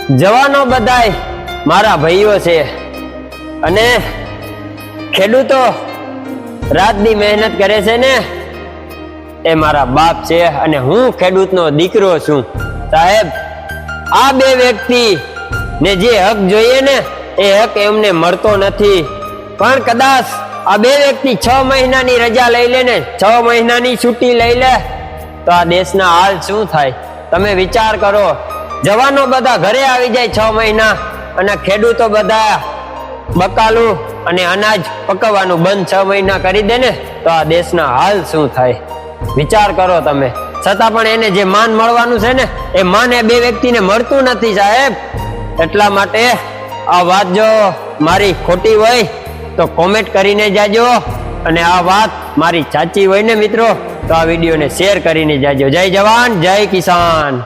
જવાનો બધાય મારા ભાઈઓ છે અને ખેડૂતો રાતની મહેનત કરે છે ને એ મારા બાપ છે અને હું ખેડૂતનો દીકરો છું। સાહેબ, આ બે વ્યક્તિ ને જે હક જોઈએ ને એ હક એમને મળતો નથી, પણ કદાચ આ બે વ્યક્તિ 6 મહિનાની રજા લઈ લે ને 6 મહિનાની છૂટી લઈ લે તો આ દેશના હાલ શું થાય તમે વિચાર કરો। જવાનો બધા ઘરે આવી જાય 6 મહિના અને ખેડૂતો બધા બકાલું અને અનાજ પકવવાનું બંધ 6 મહિના કરી દે ને તો આ દેશના હાલ શું થાય વિચાર કરો તમે। છતાં પણ એને જે માન મળવાનું છે ને એ માન એ બે વ્યક્તિને મળતું નથી સાહેબ। એટલા માટે આ વાત જો મારી ખોટી હોય તો કોમેન્ટ કરીને જાજો અને આ વાત મારી સાચી હોય ને મિત્રો તો આ વિડીયોને શેર કરીને જાજો। જય જવાન જય કિસાન।